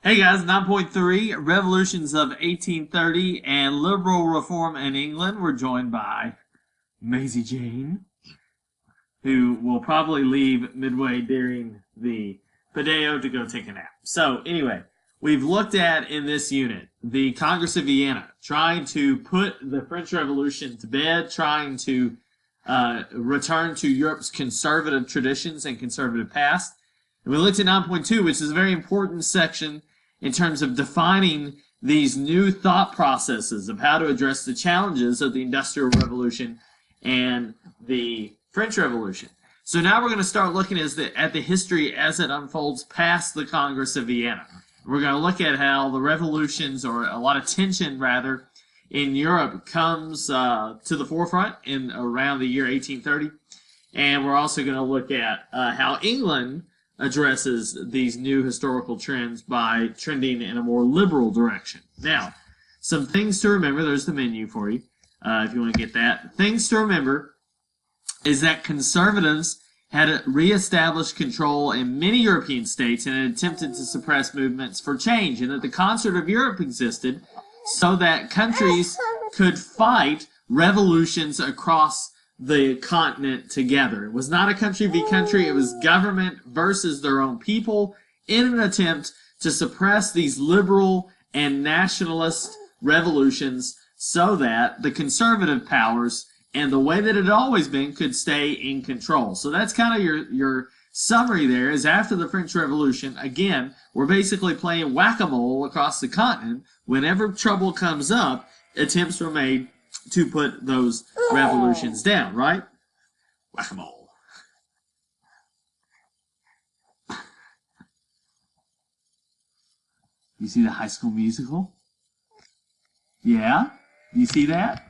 Hey guys, 9.3 Revolutions of 1830 and Liberal Reform in England. We're joined by Maisie Jane, who will probably leave midway during the Pideo to go take a nap. So, anyway, we've looked at in this unit the Congress of Vienna, trying to put the French Revolution to bed, trying to return to Europe's conservative traditions and conservative past. And we looked at 9.2, which is a very important section in terms of defining these new thought processes of how to address the challenges of the Industrial Revolution and the French Revolution. So now we're going to start looking at the history as it unfolds past the Congress of Vienna. We're going to look at how the revolutions, or a lot of tension rather, in Europe comes to the forefront in around the year 1830. And we're also going to look at how England addresses these new historical trends by trending in a more liberal direction. Now, some things to remember. There's the menu for you, if you want to get that. Things to remember is that conservatives had reestablished control in many European states and had attempted to suppress movements for change, and that the concert of Europe existed so that countries could fight revolutions across the continent together. It was not a country v. country, it was government versus their own people in an attempt to suppress these liberal and nationalist revolutions so that the conservative powers and the way that it had always been could stay in control. So that's kind of your summary there. Is after the French Revolution, again, we're basically playing whack-a-mole across the continent. Whenever trouble comes up, attempts were made to put those revolutions down, right? Whack-a-mole. You see the High School Musical? Yeah? You see that?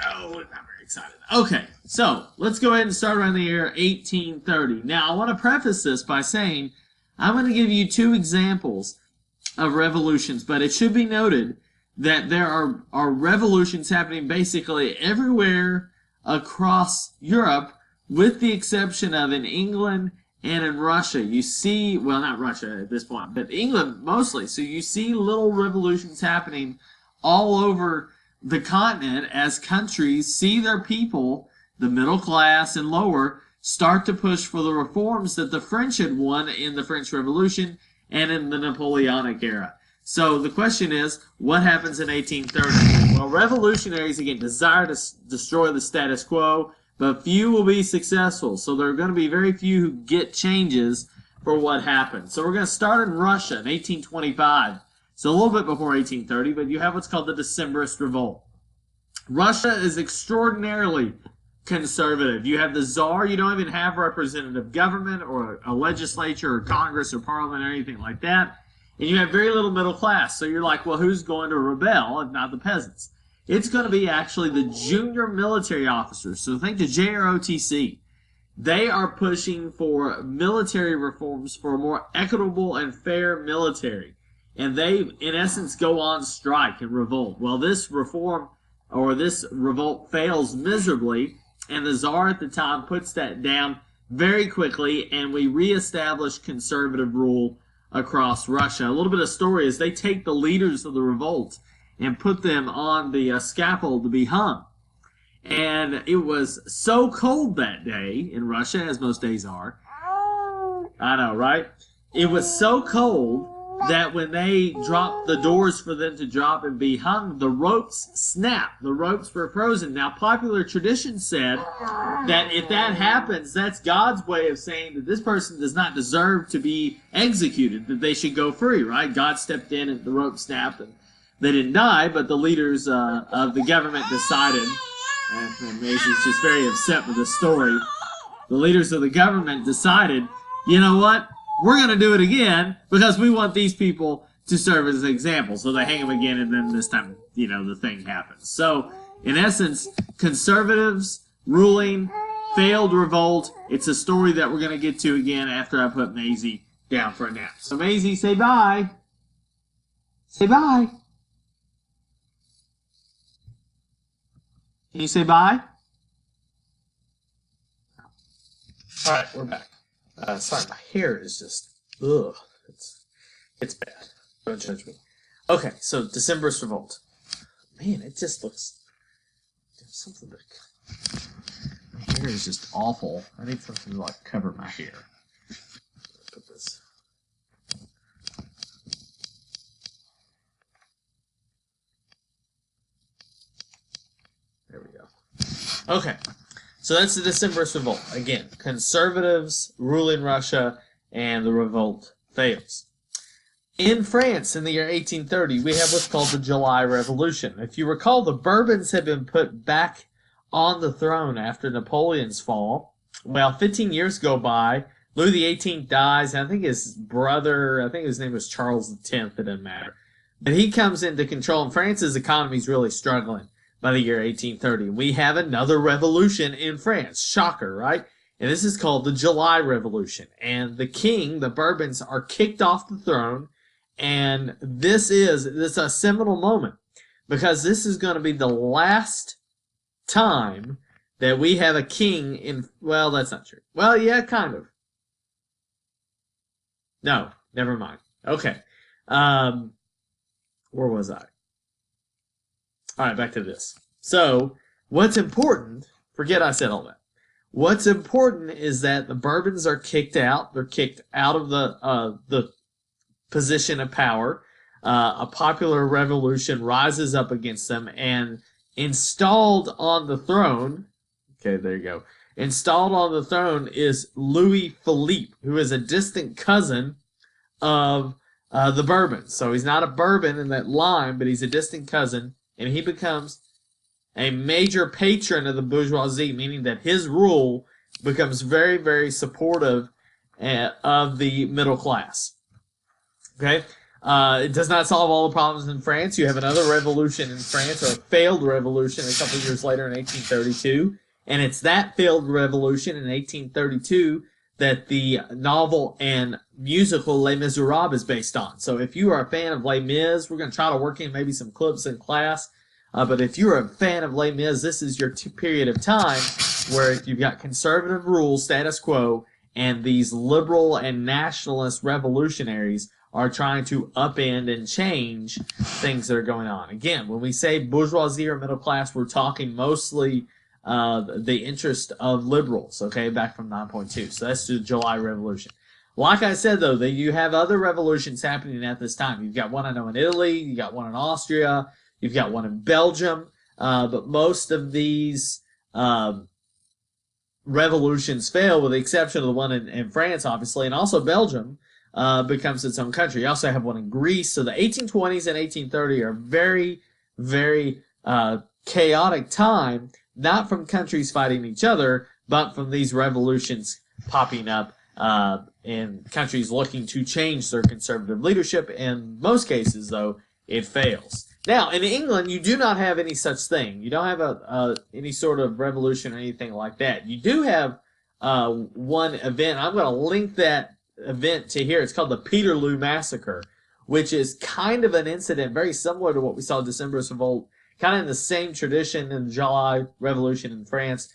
Oh, not very excited. Okay, so let's go ahead and start around the year 1830. Now, I want to preface this by saying I'm going to give you two examples of revolutions, but it should be noted that there are revolutions happening basically everywhere across Europe, with the exception of in England and in Russia. You see, well, not Russia at this point, but England mostly. So you see little revolutions happening all over the continent as countries see their people, the middle class and lower, start to push for the reforms that the French had won in the French Revolution and in the Napoleonic era. So the question is, what happens in 1830? Well, revolutionaries, again, desire to destroy the status quo, but few will be successful. So there are going to be very few who get changes for what happens. So we're going to start in Russia in 1825. So a little bit before 1830, but you have what's called the Decembrist Revolt. Russia is extraordinarily conservative. You have the Tsar. You don't even have representative government or a legislature or Congress or Parliament or anything like that. And you have very little middle class. So you're like, well, who's going to rebel if not the peasants? It's going to be actually the junior military officers. So think the JROTC. They are pushing for military reforms for a more equitable and fair military. And they, in essence, go on strike and revolt. Well, this reform or this revolt fails miserably, and the Tsar at the time puts that down very quickly, and we reestablish conservative rule across Russia. A little bit of story is they take the leaders of the revolt and put them on the scaffold to be hung. And it was so cold that day in Russia, as most days are. I know, right? It was so cold that when they dropped the doors for them to drop and be hung, the ropes snapped. The ropes were frozen. Now, popular tradition said that if that happens, that's God's way of saying that this person does not deserve to be executed, that they should go free, right? God stepped in and the rope snapped and they didn't die, but the leaders of the government decided, and Maisie's just very upset with this story, the leaders of the government decided, you know what? We're going to do it again because we want these people to serve as an example. So they hang them again, and then this time, the thing happens. So, in essence, conservatives ruling, failed revolt. It's a story that we're going to get to again after I put Maisie down for a nap. So, Maisie, say bye. Say bye. Can you say bye? All right, we're back. Sorry, my hair is just, ugh. It's It's bad. Don't judge me. Okay, so December's Revolt. Man, it just looks... There's something to... My hair is just awful. I need something to, like, cover my hair. Put this... There we go. Okay, so that's the December's Revolt. Again, conservatives rule in Russia, and the revolt fails. In France, in the year 1830, we have what's called the July Revolution. If you recall, the Bourbons had been put back on the throne after Napoleon's fall. Well, 15 years go by. Louis XVIII dies, and I think his brother, I think his name was Charles X, it doesn't matter. But he comes into control, and France's economy is really struggling by the year 1830. We have another revolution in France. Shocker, right? And this is called the July Revolution. And the king, the Bourbons, are kicked off the throne. And this is a seminal moment, because this is going to be the last time that we have a king in... Well, that's not true. Well, yeah, kind of. No, never mind. Okay. Where was I? All right, back to this. So, what's important... Forget I said all that. What's important is that the Bourbons are kicked out. They're kicked out of the position of power. A popular revolution rises up against them, and installed on the throne, okay, there you go, installed on the throne is Louis Philippe, who is a distant cousin of the Bourbons. So he's not a Bourbon in that line, but he's a distant cousin, and he becomes a major patron of the bourgeoisie, meaning that his rule becomes very, very supportive of the middle class. Okay? It does not solve all the problems in France. You have another revolution in France, or a failed revolution, a couple of years later in 1832. And it's that failed revolution in 1832 that the novel and musical Les Miserables is based on. So if you are a fan of Les Mis, we're going to try to work in maybe some clips in class. But if you're a fan of Les Mis, this is your period of time where you've got conservative rule, status quo, and these liberal and nationalist revolutionaries are trying to upend and change things that are going on. Again, when we say bourgeoisie or middle class, we're talking mostly the interest of liberals, okay, back from 9.2. So that's the July Revolution. Like I said, though, that you have other revolutions happening at this time. You've got one, I know, in Italy. You got one in Austria. You've got one in Belgium. But most of these revolutions fail, with the exception of the one in France, obviously, and also Belgium becomes its own country. You also have one in Greece. So the 1820s and 1830 are very, very chaotic time, not from countries fighting each other, but from these revolutions popping up in countries looking to change their conservative leadership. In most cases, though, it fails. Now, in England, you do not have any such thing. You don't have any sort of revolution or anything like that. You do have one event. I'm going to link that event to here. It's called the Peterloo Massacre, which is kind of an incident very similar to what we saw in December's Revolt, kind of in the same tradition in the July Revolution in France,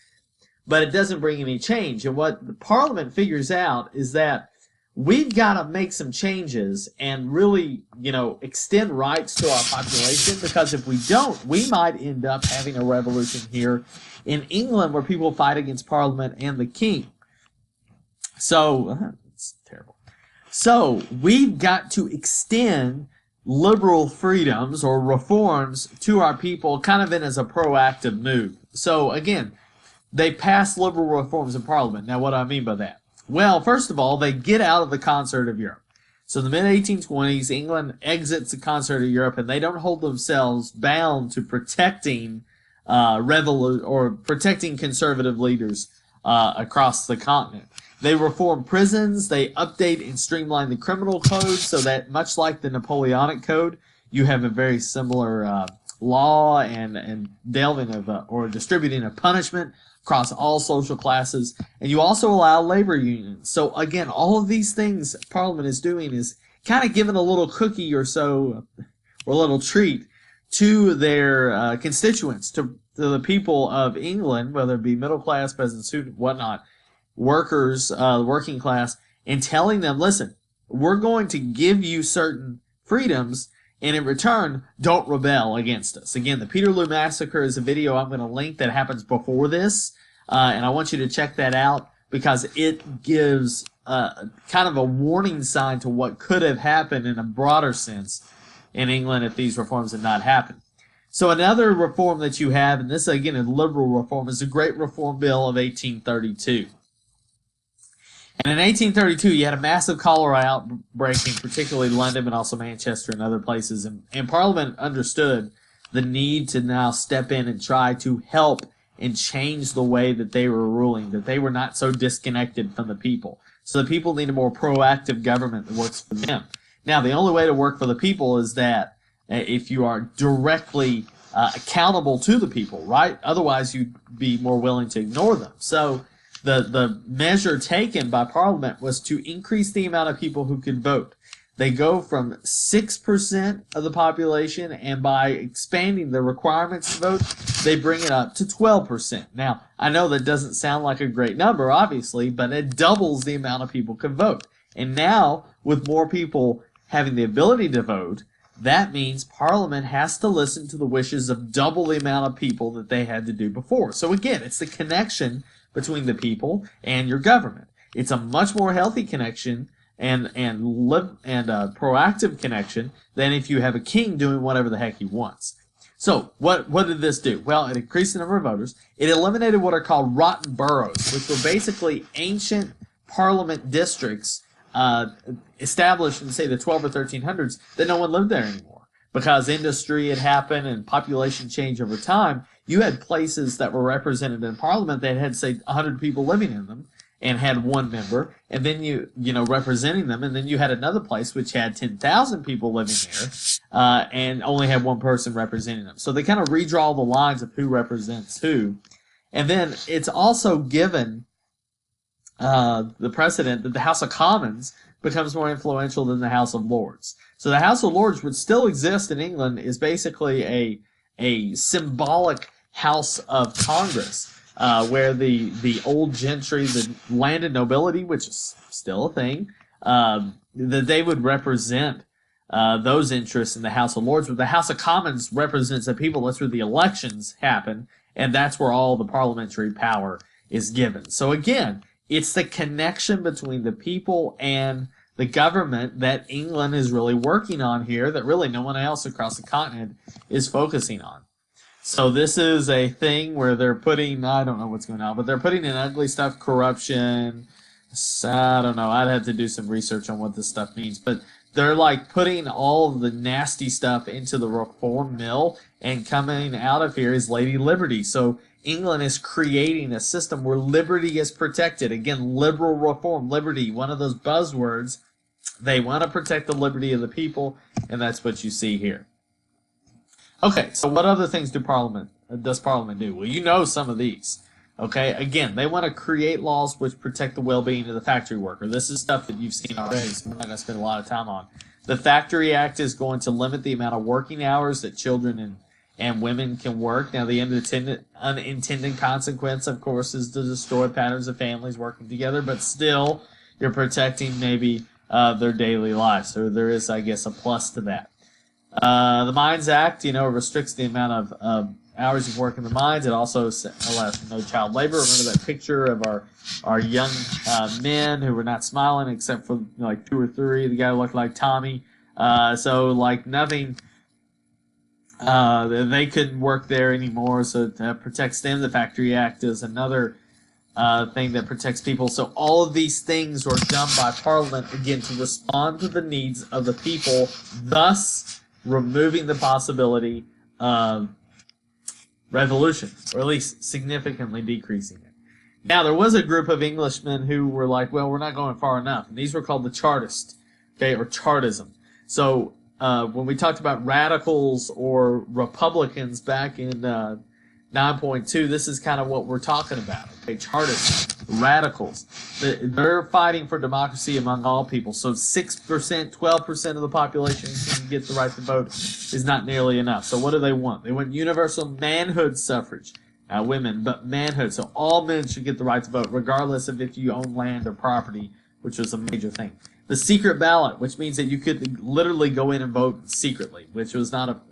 but it doesn't bring any change. And what the Parliament figures out is that we've got to make some changes and really, extend rights to our population, because if we don't, we might end up having a revolution here in England where people fight against Parliament and the King. So, it's terrible. So, we've got to extend liberal freedoms or reforms to our people, kind of in as a proactive move. So, again, they pass liberal reforms in Parliament. Now, what do I mean by that? Well, first of all, they get out of the concert of Europe. So in the mid-1820s, England exits the concert of Europe, and they don't hold themselves bound to protecting protecting conservative leaders across the continent. They reform prisons. They update and streamline the criminal code so that, much like the Napoleonic Code, you have a very similar law and delving of or distributing of punishment across all social classes, and you also allow labor unions. So again, all of these things Parliament is doing is kind of giving a little cookie or so, or a little treat to their constituents, to the people of England, whether it be middle class, peasants, students, whatnot, workers, working class, and telling them, listen, we're going to give you certain freedoms, and in return, don't rebel against us. Again, the Peterloo Massacre is a video I'm going to link that happens before this, and I want you to check that out because it gives kind of a warning sign to what could have happened in a broader sense in England if these reforms had not happened. So another reform that you have, and this again is liberal reform, is the Great Reform Bill of 1832. And in 1832, you had a massive cholera outbreak in particularly London, but also Manchester and other places. And Parliament understood the need to now step in and try to help and change the way that they were ruling, that they were not so disconnected from the people. So the people need a more proactive government that works for them. Now, the only way to work for the people is that if you are directly accountable to the people, right? Otherwise, you'd be more willing to ignore them. So the measure taken by Parliament was to increase the amount of people who could vote. They go from 6% of the population, and by expanding the requirements to vote, they bring it up to 12%. Now, I know that doesn't sound like a great number, obviously, but it doubles the amount of people can vote. And now, with more people having the ability to vote, that means Parliament has to listen to the wishes of double the amount of people that they had to do before. So again, it's the connection between the people and your government. It's a much more healthy connection and proactive connection than if you have a king doing whatever the heck he wants. So what did this do? Well, it increased the number of voters. It eliminated what are called rotten boroughs, which were basically ancient parliament districts established in, say, the 12 or 1300s that no one lived there anymore. Because industry had happened and population change over time, you had places that were represented in Parliament that had, say, 100 people living in them and had one member, and then you representing them, and then you had another place which had 10,000 people living there and only had one person representing them. So they kind of redraw the lines of who represents who. And then it's also given the precedent that the House of Commons becomes more influential than the House of Lords. So the House of Lords, which still exists in England, is basically a symbolic House of Congress, where the old gentry, the landed nobility, which is still a thing, that they would represent those interests in the House of Lords. But the House of Commons represents the people. That's where the elections happen, and that's where all the parliamentary power is given. So again, it's the connection between the people and the government that England is really working on here that really no one else across the continent is focusing on. So this is a thing where they're putting, I don't know what's going on, but they're putting in ugly stuff, corruption. I don't know. I'd have to do some research on what this stuff means. But they're like putting all of the nasty stuff into the reform mill, and coming out of here is Lady Liberty. So England is creating a system where liberty is protected. Again, liberal reform, liberty, one of those buzzwords. They want to protect the liberty of the people, and that's what you see here. Okay, so what other things does Parliament do? Well, you know some of these. Okay, again, they want to create laws which protect the well-being of the factory worker. This is stuff that you've seen already, so we're not going to spend a lot of time on. The Factory Act is going to limit the amount of working hours that children and women can work. Now, the unintended consequence, of course, is to destroy patterns of families working together, but still, you're protecting maybe their daily lives. So there is, I guess, a plus to that. The Mines Act, restricts the amount of hours you work in the mines. It also allows no child labor. Remember that picture of our young men who were not smiling except for like 2 or 3. The guy looked like Tommy. So like nothing, they couldn't work there anymore. So it protects them. The Factory Act is another thing that protects people. So all of these things were done by Parliament, again, to respond to the needs of the people, thus removing the possibility of revolution, or at least significantly decreasing it. Now, there was a group of Englishmen who were like, well, we're not going far enough. And these were called the Chartists, okay, or Chartism. So when we talked about radicals or Republicans back in 9.2, this is kind of what we're talking about. Okay, Chartists, radicals. They're fighting for democracy among all people. So 6%, 12% of the population can get the right to vote is not nearly enough. So what do they want? They want universal manhood suffrage. Women, but manhood. So all men should get the right to vote, regardless of if you own land or property, which was a major thing. the secret ballot, which means that you could literally go in and vote secretly, which was not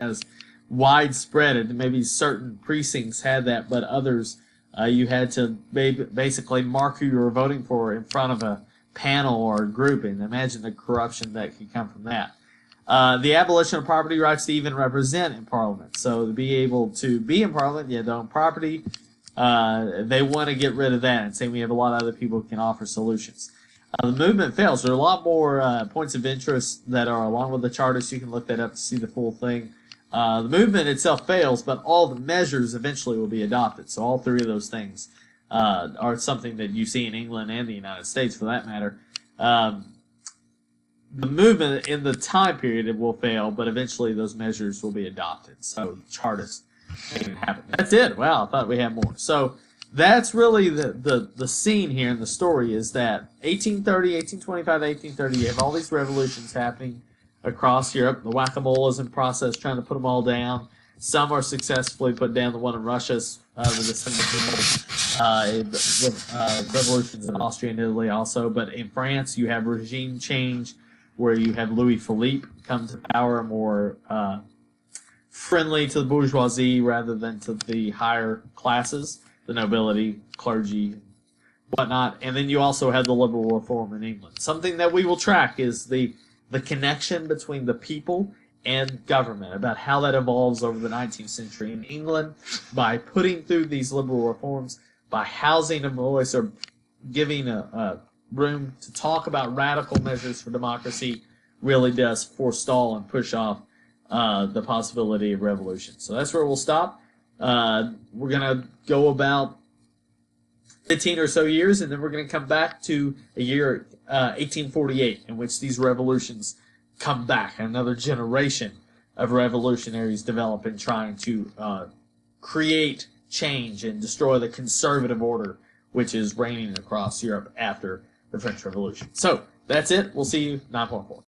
as widespread. And maybe certain precincts had that, but others you had to basically mark who you were voting for in front of a panel or a group, and imagine the corruption that could come from that. The abolition of property rights to even represent in Parliament. So to be able to be in Parliament, you had to own property. They want to get rid of that and say we have a lot of other people who can offer solutions. The movement fails. There are a lot more points of interest that are along with the charter, so you can look that up to see the full thing. The movement itself fails, but all the measures eventually will be adopted. So all three of those things are something that you see in England and the United States, for that matter. The movement in the time period it will fail, but eventually those measures will be adopted. So chartists can happen. That's it. Wow, I thought we had more. So that's really the scene here in the story, is that 1830, 1825, 1830, you have all these revolutions happening across Europe. The whack-a-mole is in process, trying to put them all down. Some are successfully put down. The one in Russia, the revolutions in Austria and Italy also. But in France, you have regime change, where you have Louis Philippe come to power, more friendly to the bourgeoisie rather than to the higher classes, the nobility, clergy, whatnot. And then you also have the liberal reform in England. Something that we will track is the connection between the people and government, about how that evolves over the 19th century in England by putting through these liberal reforms, by housing a voice or giving a room to talk about radical measures for democracy, really does forestall and push off the possibility of revolution. So that's where we'll stop. We're going to go about 15 or so years, and then we're going to come back to a year 1848, in which these revolutions come back. Another generation of revolutionaries develop in trying to create change and destroy the conservative order which is reigning across Europe after the French Revolution. So that's it. We'll see you 9.4.